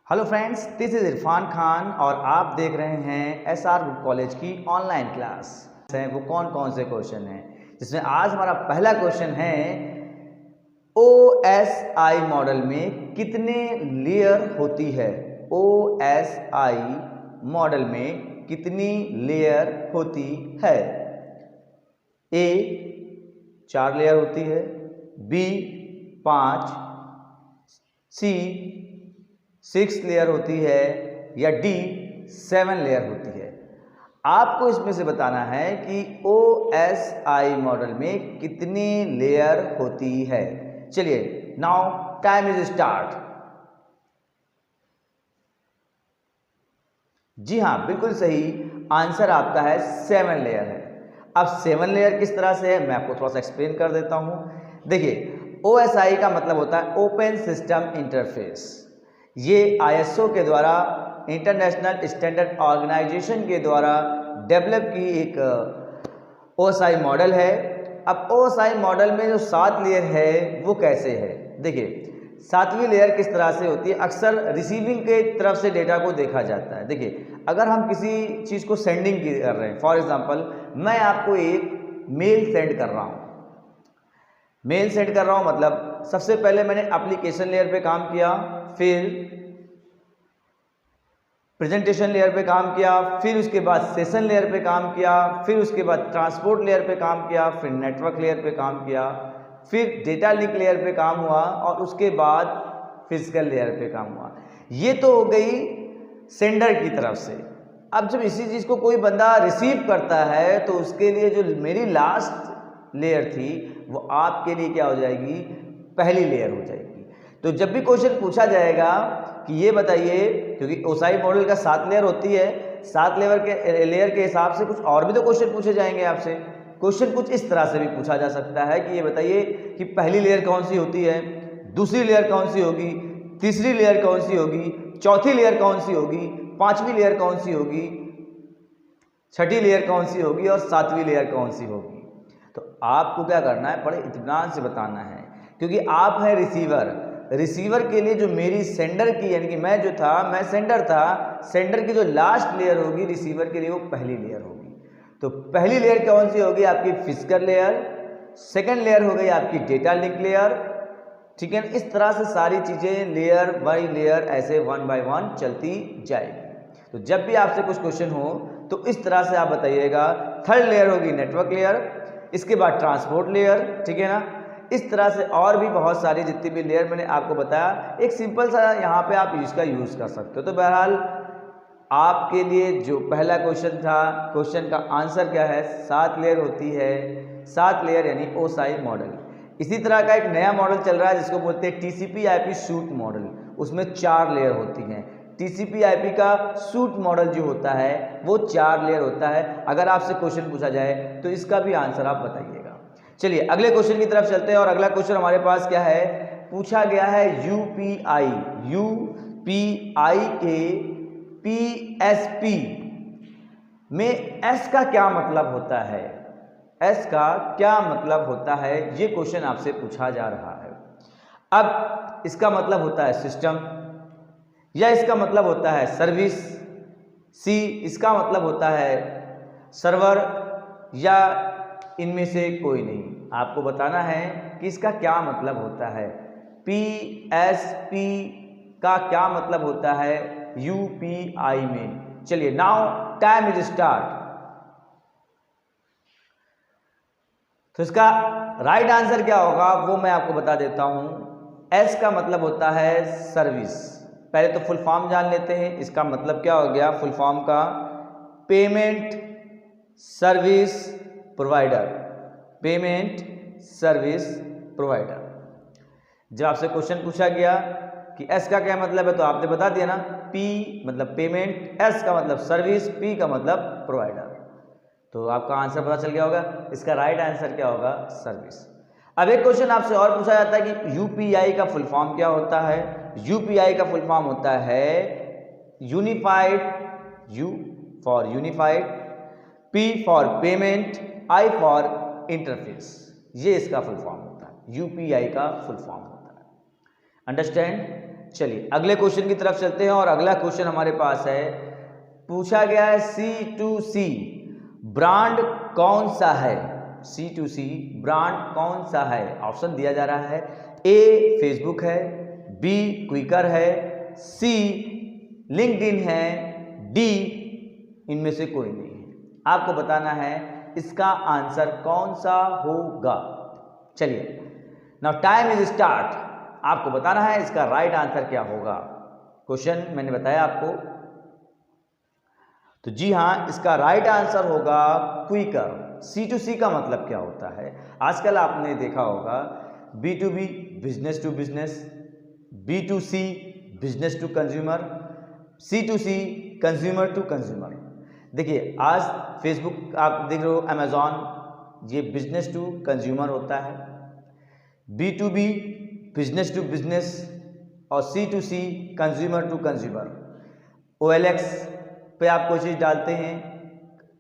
Hello friends, this is Irfan Khan और आप देख रहे हैं एसआर ग्रुप कॉलेज की ऑनलाइन क्लास। वो कौन कौन से क्वेश्चन हैं जिसमें आज हमारा पहला क्वेश्चन है OSI मॉडल में कितने लेयर होती है। OSI मॉडल में कितनी लेयर होती है। A 4 लेयर होती है, B 5, C 6 लेयर होती है या D 7 लेयर होती है। आपको इसमें से बताना है कि OSI मॉडल में कितनी लेयर होती है। चलिए, नाउ टाइम इज स्टार्ट। जी हाँ, बिल्कुल सही आंसर आपका है 7 लेयर है। अब 7 लेयर किस तरह से है मैं आपको थोड़ा सा एक्सप्लेन कर देता हूं। देखिए, OSI का मतलब होता है ओपन सिस्टम इंटरफेस। ये ISO के द्वारा, इंटरनेशनल स्टैंडर्ड ऑर्गेनाइजेशन के द्वारा डेवलप की एक OSI मॉडल है। अब OSI मॉडल में जो 7 लेयर है वो कैसे है। देखिए, 7वीं लेयर किस तरह से होती है। अक्सर रिसीविंग के तरफ से डेटा को देखा जाता है। देखिए, अगर हम किसी चीज़ को सेंडिंग कर रहे हैं, फॉर एग्जांपल मैं आपको एक मेल सेंड कर रहा हूँ। मेल सेंड कर रहा हूँ मतलब सबसे पहले मैंने एप्लीकेशन लेयर पे काम किया, फिर प्रेजेंटेशन लेयर पे काम किया, फिर उसके बाद सेशन लेयर पे काम किया, फिर उसके बाद ट्रांसपोर्ट लेयर पे काम किया, फिर नेटवर्क लेयर पे काम किया, फिर डेटा लिंक लेयर पे काम हुआ और उसके बाद फिजिकल लेयर पे काम हुआ। ये तो हो गई सेंडर की तरफ से। अब जब इसी चीज़ को कोई बंदा रिसीव करता है तो उसके लिए जो मेरी लास्ट लेयर थी वो आपके लिए क्या हो जाएगी, पहली लेयर हो जाएगी। तो जब भी क्वेश्चन पूछा जाएगा कि ये बताइए, क्योंकि OSI मॉडल का 7 लेयर होती है, 7 लेयर के हिसाब से कुछ और भी तो क्वेश्चन पूछे जाएंगे आपसे। क्वेश्चन कुछ इस तरह से भी पूछा जा सकता है कि ये बताइए कि पहली लेयर कौन सी होती है, दूसरी लेयर कौन सी होगी, तीसरी लेयर कौन सी होगी, चौथी लेयर कौन सी होगी, 5वीं लेयर कौन सी होगी, 6ठी लेयर कौन सी होगी और 7वीं लेयर कौन सी होगी। तो आपको क्या करना है, बड़े इत्मीनान से बताना है, क्योंकि आप हैं रिसीवर। रिसीवर के लिए जो मेरी सेंडर की, यानी कि मैं जो था, मैं सेंडर था, सेंडर की जो लास्ट लेयर होगी रिसीवर के लिए वो पहली लेयर होगी। तो पहली लेयर कौन सी होगी, आपकी फिजिकल लेयर। सेकंड लेयर हो गई आपकी डेटा लिंक लेयर। ठीक है, इस तरह से सारी चीजें लेयर बाय लेयर ऐसे 1 बाय 1 चलती जाएगी। तो जब भी आपसे कुछ क्वेश्चन हो तो इस तरह से आप बताइएगा। थर्ड लेयर होगी नेटवर्क लेयर, इसके बाद ट्रांसपोर्ट लेयर, ठीक है ना। इस तरह से और भी बहुत सारी जितनी भी लेयर मैंने आपको बताया, एक सिंपल सा यहाँ पे आप इसका यूज़ कर सकते हो। तो बहरहाल आपके लिए जो पहला क्वेश्चन था, क्वेश्चन का आंसर क्या है, 7 लेयर होती है। 7 लेयर यानी OSI मॉडल। इसी तरह का एक नया मॉडल चल रहा है जिसको बोलते हैं TCP/IP सूट मॉडल। उसमें 4 लेयर होती हैं। TCP/IP का सूट मॉडल जो होता है वो 4 लेयर होता है। अगर आपसे क्वेश्चन पूछा जाए तो इसका भी आंसर आप बताइएगा। चलिए अगले क्वेश्चन की तरफ चलते हैं और अगला क्वेश्चन हमारे पास क्या है, पूछा गया है UPI के PSP में S का क्या मतलब होता है। S का क्या मतलब होता है, ये क्वेश्चन आपसे पूछा जा रहा है। अब इसका मतलब होता है सिस्टम, या इसका मतलब होता है सर्विस, C इसका मतलब होता है सर्वर, या इनमें से कोई नहीं। आपको बताना है कि इसका क्या मतलब होता है। PSP का क्या मतलब होता है UPI में। चलिए, नाउ टाइम इज स्टार्ट। तो इसका राइट आंसर क्या होगा वो मैं आपको बता देता हूं। S का मतलब होता है सर्विस। पहले तो फुल फॉर्म जान लेते हैं। इसका मतलब क्या हो गया फुल फॉर्म का, payment service provider. Payment service provider. जब आपसे क्वेश्चन पूछा गया कि S का क्या मतलब है तो आपने बता दिया ना, P मतलब पेमेंट, S का मतलब सर्विस, P का मतलब प्रोवाइडर। तो आपका आंसर पता चल गया होगा। इसका राइट आंसर क्या होगा, सर्विस। अब एक क्वेश्चन आपसे और पूछा जाता है कि UPI का फुल फॉर्म क्या होता है। UPI का फुल फॉर्म होता है unified, U for unified, P for payment, I for interface. ये इसका फुल फॉर्म होता है, UPI का फुल फॉर्म होता है। अंडरस्टैंड। चलिए अगले क्वेश्चन की तरफ चलते हैं और अगला क्वेश्चन हमारे पास है, पूछा गया है C2C ब्रांड कौन सा है। C2C ब्रांड कौन सा है? ऑप्शन दिया जा रहा है, ए फेसबुक है, बी क्विकर है, सी लिंक्डइन है, डी इनमें से कोई नहीं है। आपको बताना है इसका आंसर कौन सा होगा। चलिए नाउ टाइम इज स्टार्ट। आपको बताना है इसका राइट आंसर क्या होगा। क्वेश्चन मैंने बताया आपको, तो जी हाँ, इसका राइट आंसर होगा क्विकर। C2C का मतलब क्या होता है? आजकल आपने देखा होगा B2B business to business, B2C business to consumer, C2C consumer to consumer. देखिए आज फेसबुक आप देख रहे हो, अमेजॉन, ये बिजनेस टू कंज्यूमर होता है, B2B बिजनेस टू बिजनेस और C2C consumer to consumer. OLX पे आप कोई चीज़ डालते हैं,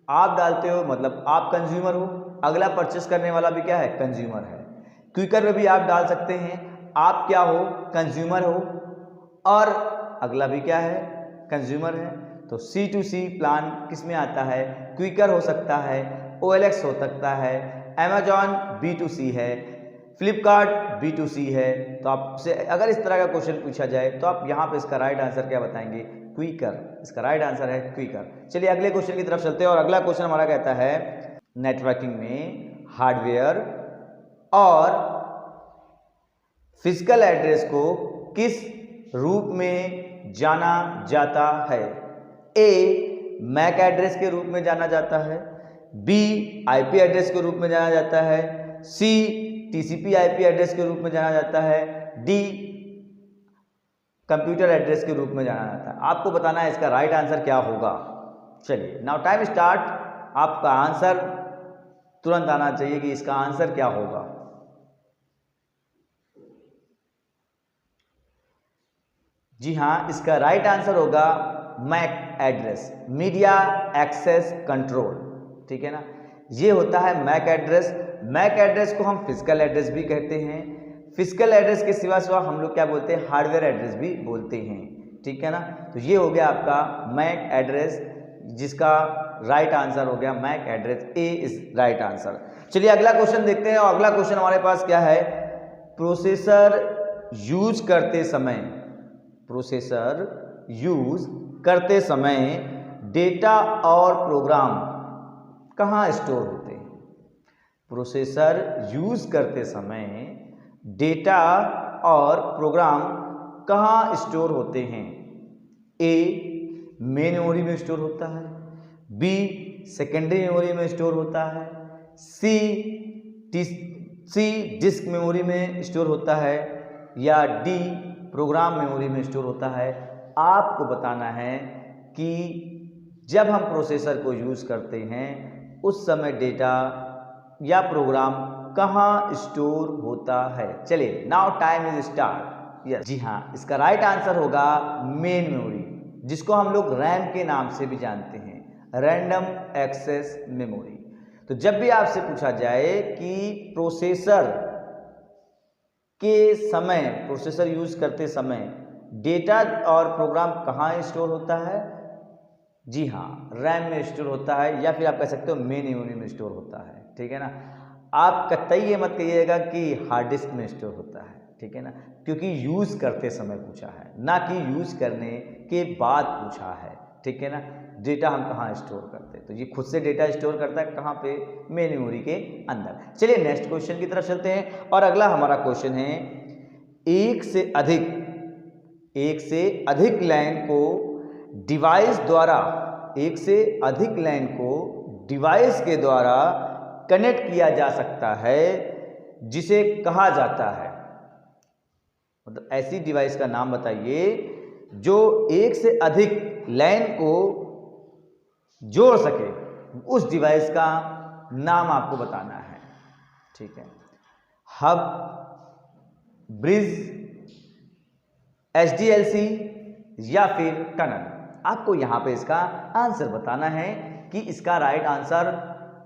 आप डालते हो मतलब आप कंज्यूमर हो, अगला परचेस करने वाला भी क्या है? कंज्यूमर है। क्विकर में भी आप डाल सकते हैं, आप क्या हो? कंज्यूमर हो और अगला भी क्या है? कंज्यूमर है। तो C2C प्लान किस में आता है? क्विकर हो सकता है, OLX हो सकता है, अमेजॉन B2C है, फ्लिपकार्ट B2C है। तो आपसे अगर इस तरह का क्वेश्चन पूछा जाए तो आप यहाँ पे इसका राइट आंसर क्या बताएंगे? क्विकर। इसका राइट आंसर है क्विकर। चलिए अगले क्वेश्चन की तरफ चलते हैं और अगला क्वेश्चन हमारा कहता है, नेटवर्किंग में हार्डवेयर और फिजिकल एड्रेस को किस रूप में जाना जाता है? ए मैक एड्रेस के रूप में जाना जाता है, बी आईपी एड्रेस के रूप में जाना जाता है, सी TCP IP एड्रेस के रूप में जाना जाता है, डी कंप्यूटर एड्रेस के रूप में जाना जाता है। आपको बताना है इसका राइट आंसर क्या होगा। चलिए नाउ टाइम स्टार्ट। आपका आंसर तुरंत आना चाहिए कि इसका आंसर क्या होगा। जी हाँ, इसका राइट आंसर होगा MAC address, media access control. ठीक है ना, ये होता है मैक एड्रेस। मैक एड्रेस को हम फिजिकल एड्रेस भी कहते हैं। फिजिकल एड्रेस के सिवा हम लोग क्या बोलते हैं? हार्डवेयर एड्रेस भी बोलते हैं। ठीक है ना, तो ये हो गया आपका मैक एड्रेस, जिसका राइट आंसर हो गया MAC address. A is right answer. चलिए अगला क्वेश्चन देखते हैं और अगला क्वेश्चन हमारे पास क्या है, प्रोसेसर यूज करते समय, प्रोसेसर यूज करते समय डेटा और प्रोग्राम कहाँ स्टोर होते हैं? प्रोसेसर यूज करते समय डेटा और प्रोग्राम कहाँ स्टोर होते हैं? ए मेन मेमोरी में स्टोर होता है, बी सेकेंडरी मेमोरी में स्टोर होता है, सी डिस्क मेमोरी में स्टोर होता है, या डी प्रोग्राम मेमोरी में स्टोर होता है। आपको बताना है कि जब हम प्रोसेसर को यूज करते हैं उस समय डेटा या प्रोग्राम कहाँ स्टोर होता है। चलिए now time is start. Yes, जी हाँ, इसका राइट आंसर होगा मेन मेमोरी, जिसको हम लोग रैम के नाम से भी जानते हैं, रैंडम एक्सेस मेमोरी। तो जब भी आपसे पूछा जाए कि प्रोसेसर के समय, प्रोसेसर यूज करते समय डेटा और प्रोग्राम कहाँ स्टोर होता है? जी हाँ, रैम में स्टोर होता है, या फिर आप कह सकते हो मेन मेमोरी में स्टोर होता है। ठीक है ना, आप कतई ये मत कहिएगा कि हार्ड डिस्क में स्टोर होता है। ठीक है ना, क्योंकि यूज करते समय पूछा है, ना कि यूज करने के बाद पूछा है। ठीक है ना, डेटा हम कहाँ स्टोर करते हैं, तो ये खुद से डेटा स्टोर करता है कहाँ पे? मेन मेमोरी के अंदर। चलिए नेक्स्ट क्वेश्चन की तरफ चलते हैं और अगला हमारा क्वेश्चन है, एक से अधिक लाइन को डिवाइस द्वारा, एक से अधिक लाइन को डिवाइस के द्वारा कनेक्ट किया जा सकता है, जिसे कहा जाता है, मतलब ऐसी डिवाइस का नाम बताइए जो एक से अधिक लाइन को जोड़ सके, उस डिवाइस का नाम आपको बताना है। ठीक है, हब, ब्रिज, HDLC या फिर टनल। आपको यहां पे इसका आंसर बताना है कि इसका राइट आंसर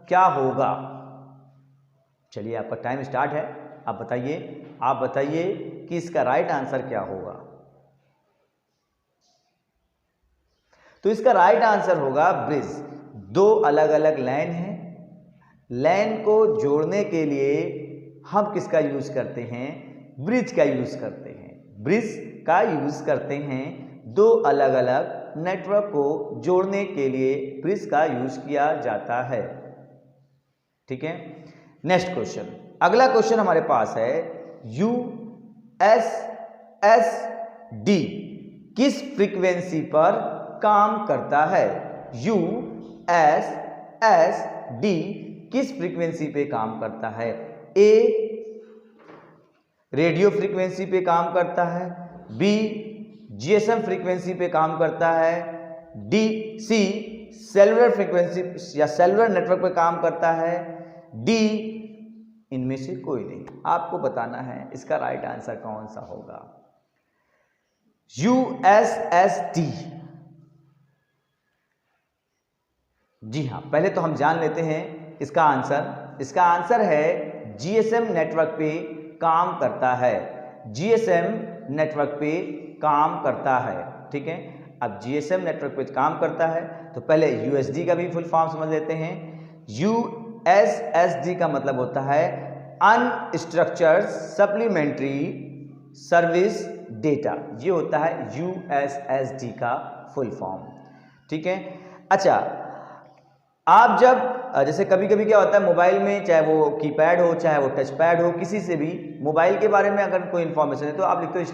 क्या होगा। चलिए आपका टाइम स्टार्ट है, आप बताइए कि इसका राइट आंसर क्या होगा। तो इसका राइट आंसर होगा ब्रिज। दो अलग अलग लाइन हैं, लाइन को जोड़ने के लिए हम किसका यूज करते हैं? ब्रिज का यूज करते हैं। ब्रिज का यूज करते हैं। दो अलग अलग नेटवर्क को जोड़ने के लिए ब्रिज का यूज किया जाता है। ठीक है, नेक्स्ट क्वेश्चन। अगला क्वेश्चन हमारे पास है USSD किस फ्रीक्वेंसी पर काम करता है? USSD किस फ्रीक्वेंसी पे काम करता है? ए रेडियो फ्रीक्वेंसी पे काम करता है, बी जीएसएम फ्रीक्वेंसी पे काम करता है, सी सेलुलर फ्रीक्वेंसी या सेलुलर नेटवर्क पे काम करता है, डी इनमें से कोई नहीं। आपको बताना है इसका राइट आंसर कौन सा होगा। USSD, जी हाँ, पहले तो हम जान लेते हैं इसका आंसर। इसका आंसर है जीएसएम नेटवर्क पे काम करता है। जीएसएम नेटवर्क पे काम करता है। ठीक है, अब जीएसएम नेटवर्क पे काम करता है तो पहले यूएसडी का भी फुल फॉर्म समझ लेते हैं। यूएसएसडी का मतलब होता है अनस्ट्रक्चर्ड सप्लीमेंट्री सर्विस डेटा, ये होता है यूएसएसडी का फुल फॉर्म। ठीक है, अच्छा, आप जब जैसे कभी कभी क्या होता है मोबाइल में, चाहे वो कीपैड हो चाहे वो टच पैड हो, किसी से भी मोबाइल के बारे में अगर कोई इन्फॉर्मेशन है तो आप लिखते हो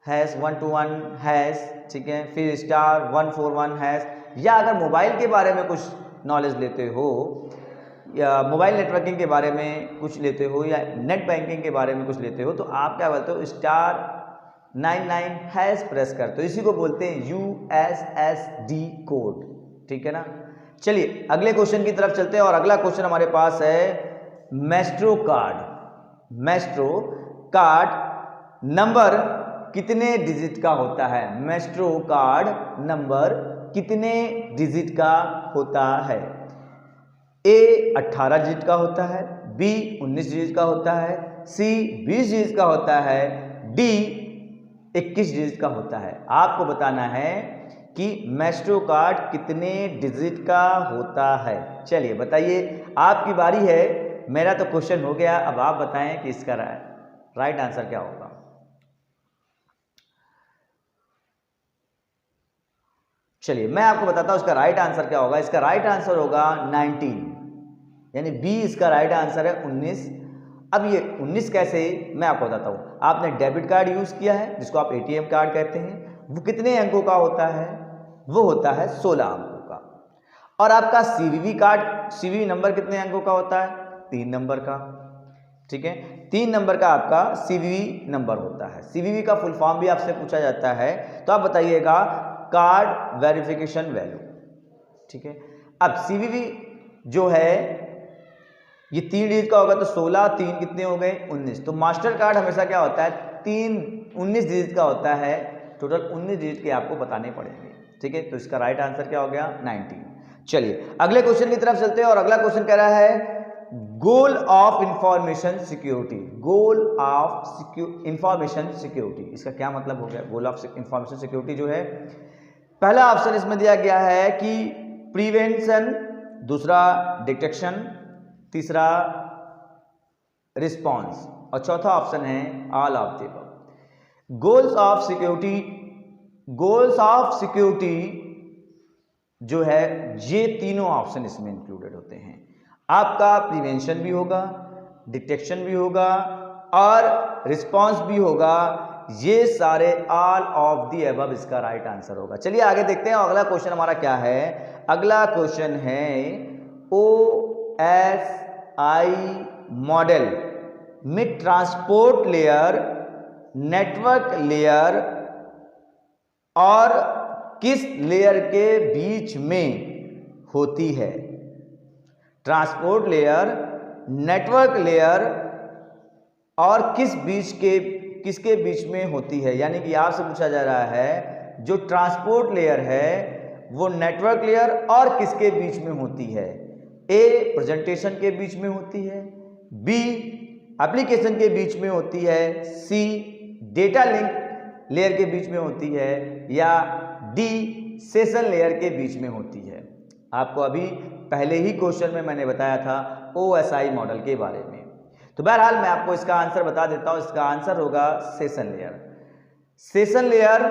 *121#, ठीक है, फिर *141#, या अगर मोबाइल के बारे में कुछ नॉलेज लेते हो या मोबाइल नेटवर्किंग के बारे में कुछ लेते हो या नेट बैंकिंग के बारे में कुछ लेते हो तो आप क्या बोलते हो? *99# प्रेस करते हो। इसी को बोलते हैं यूएसएसडी कोड। ठीक है ना। चलिए अगले क्वेश्चन की तरफ चलते हैं और अगला क्वेश्चन हमारे पास है Maestro card. Maestro card number कितने डिजिट का होता है? मैस्ट्रो कार्ड नंबर कितने डिजिट का होता है? ए 18 डिजिट का होता है, बी 19 डिजिट का होता है, सी 20 डिजिट का होता है, डी 21 डिजिट का होता है। आपको बताना है कि मैस्ट्रो कार्ड कितने डिजिट का होता है। चलिए बताइए, आपकी बारी है। मेरा तो क्वेश्चन हो गया, अब आप बताएं कि इसका राइट आंसर क्या होगा। चलिए मैं आपको बताता हूं इसका राइट आंसर क्या होगा। इसका राइट आंसर होगा 19, यानी बी इसका राइट आंसर है 19। अब ये 19 कैसे, मैं आपको बताता हूं। आपने डेबिट कार्ड यूज किया है जिसको आप एटीएम कार्ड कहते हैं, वो कितने अंकों का होता है? वो होता है 16 अंकों का। और आपका सीवीवी कार्ड, सीवीवी नंबर कितने अंकों का होता है? 3 नंबर का। ठीक है, 3 नंबर का आपका सीवीवी नंबर होता है। सीवीवी का फुल फॉर्म भी आपसे पूछा जाता है, तो आप बताइएगा कार्ड वेरिफिकेशन वैल्यू। ठीक है, अब सीवीवी जो है ये 3 डिजिट का होगा तो 16, 3 कितने हो गए? 19। तो मास्टर कार्ड हमेशा क्या होता है? 19 डिजिट का होता है। टोटल 19 डिजिट के आपको बताने पड़ेंगे। ठीक है, तो इसका राइट आंसर क्या हो गया? 19। चलिए अगले क्वेश्चन की तरफ चलते हैं और अगला क्वेश्चन कह रहा है goal of information security. Goal of information security, इसका क्या मतलब हो गया? गोल ऑफ इंफॉर्मेशन सिक्योरिटी जो है, पहला ऑप्शन इसमें दिया गया है कि प्रिवेंशन, दूसरा डिटेक्शन, तीसरा रिस्पॉन्स और चौथा ऑप्शन है all of the above. Goals of security, goals of security जो है ये तीनों ऑप्शन इसमें इंक्लूडेड होते हैं। आपका प्रिवेंशन भी होगा, डिटेक्शन भी होगा और रिस्पॉन्स भी होगा। ये सारे ऑल ऑफ द अबव इसका राइट आंसर होगा। चलिए आगे देखते हैं अगला क्वेश्चन हमारा क्या है। अगला क्वेश्चन है OSI मॉडल में ट्रांसपोर्ट लेयर, नेटवर्क लेयर और किस लेयर के बीच में होती है? ट्रांसपोर्ट लेयर, नेटवर्क लेयर और किसके बीच में होती है? यानी कि आपसे पूछा जा रहा है जो ट्रांसपोर्ट लेयर है वो नेटवर्क लेयर और किसके बीच में होती है? ए प्रेजेंटेशन के बीच में होती है, बी एप्लीकेशन के बीच में होती है, सी डेटा लिंक लेयर के बीच में होती है या डी सेशन लेयर के बीच में होती है। आपको अभी पहले ही क्वेश्चन में मैंने बताया था OSI मॉडल के बारे में। तो बहरहाल मैं आपको इसका आंसर बता देता हूं। इसका आंसर होगा सेशन लेयर। सेशन लेयर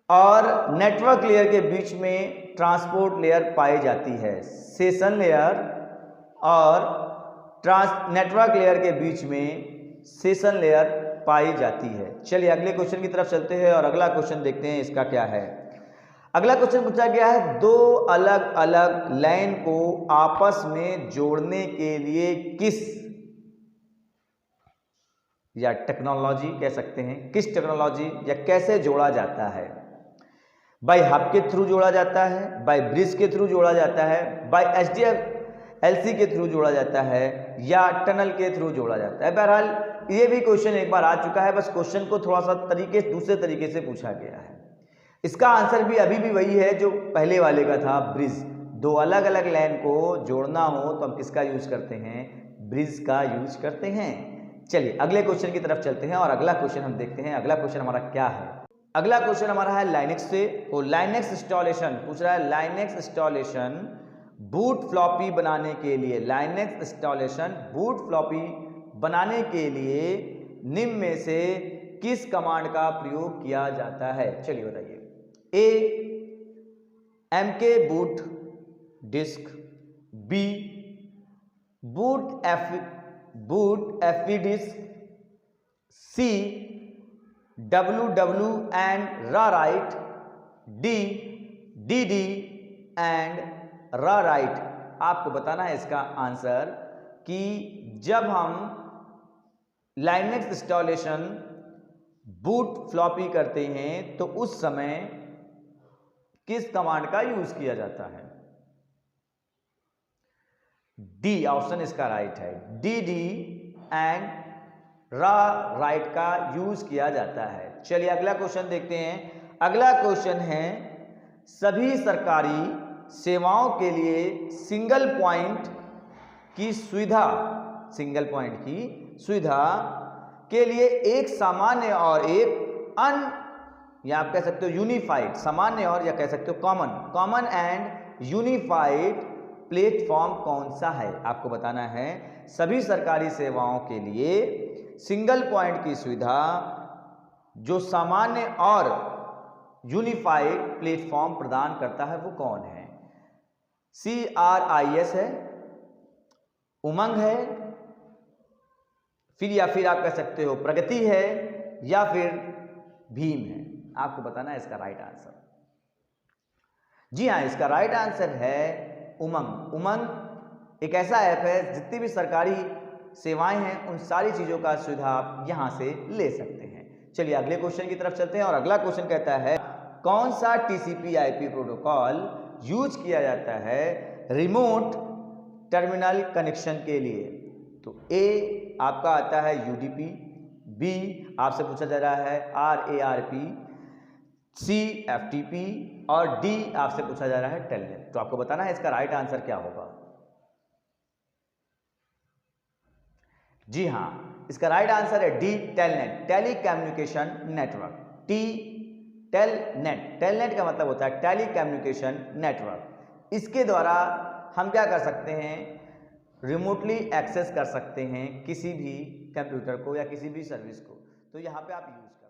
और नेटवर्क लेयर के बीच में ट्रांसपोर्ट लेयर पाई जाती है। सेशन लेयर और नेटवर्क लेयर के बीच में सेशन लेयर पाई जाती है। चलिए अगले क्वेश्चन की तरफ चलते हैं और अगला क्वेश्चन देखते हैं इसका क्या है। अगला क्वेश्चन पूछा गया है, दो अलग अलग लाइन को आपस में जोड़ने के लिए किस या टेक्नोलॉजी कह सकते हैं, किस टेक्नोलॉजी या कैसे जोड़ा जाता है? बाय हब के थ्रू जोड़ा जाता है, बाय ब्रिज के थ्रू जोड़ा जाता है, बाय HDFLC के थ्रू जोड़ा जाता है या टनल के थ्रू जोड़ा जाता है। बहरहाल ये भी क्वेश्चन एक बार आ चुका है, बस क्वेश्चन को थोड़ा सा दूसरे तरीके से पूछा गया है। इसका आंसर भी अभी भी वही है जो पहले वाले का था, ब्रिज। दो अलग अलग लाइन को जोड़ना हो तो हम किसका यूज करते हैं? ब्रिज का यूज करते हैं। चलिए अगले क्वेश्चन की तरफ चलते हैं और अगला क्वेश्चन हम देखते हैं। अगला क्वेश्चन हमारा क्या है? अगला क्वेश्चन हमारा है लाइनेक्स से। तो लाइनेक्स इंस्टॉलेशन पूछ रहा है, लाइनेक्स इंस्टॉलेशन बूट फ्लॉपी बनाने के लिए, लाइनेक्स इंस्टॉलेशन बूट फ्लॉपी बनाने के लिए निम्न में से किस कमांड का प्रयोग किया जाता है? चलिए बताइए। A MK boot disk, B boot FE disk, C WW and raw write, D DD and raw write. आपको बताना है इसका आंसर कि जब हम लाइनेक्स इंस्टॉलेशन बूट फ्लॉपी करते हैं तो उस समय किस कमांड का यूज किया जाता है? डी ऑप्शन इसका राइट है। DD एंड रा राइट का यूज किया जाता है। चलिए अगला क्वेश्चन देखते हैं। अगला क्वेश्चन है, सभी सरकारी सेवाओं के लिए सिंगल पॉइंट की सुविधा, सिंगल पॉइंट की सुविधा के लिए एक सामान्य और एक या आप कह सकते हो यूनिफाइड, सामान्य और या कह सकते हो कॉमन एंड यूनिफाइड प्लेटफॉर्म कौन सा है? आपको बताना है सभी सरकारी सेवाओं के लिए सिंगल पॉइंट की सुविधा जो सामान्य और यूनिफाइड प्लेटफॉर्म प्रदान करता है वो कौन है? CRIS है, उमंग है, फिर आप कह सकते हो प्रगति है या फिर भीम है। आपको बताना है इसका राइट आंसर। जी हाँ, इसका राइट आंसर है उमंग। उमंग एक ऐसा ऐप है जितनी भी सरकारी सेवाएं हैं उन सारी चीजों का सुविधा आप यहां से ले सकते हैं। चलिए अगले क्वेश्चन की तरफ चलते हैं और अगला क्वेश्चन कहता है, कौन सा TCP/IP प्रोटोकॉल यूज किया जाता है रिमोट टर्मिनल कनेक्शन के लिए? तो A आपका आता है UDP, B आपसे पूछा जा रहा है RARP, C FTP और D आपसे पूछा जा रहा है टेलनेट। तो आपको बताना है इसका राइट आंसर क्या होगा। जी हाँ, इसका राइट आंसर है D Telnet, telecommunication network. Telnet का मतलब होता है टेली कम्युनिकेशन नेटवर्क। इसके द्वारा हम क्या कर सकते हैं? रिमोटली एक्सेस कर सकते हैं किसी भी कंप्यूटर को या किसी भी सर्विस को। तो यहाँ पे आप यूज कर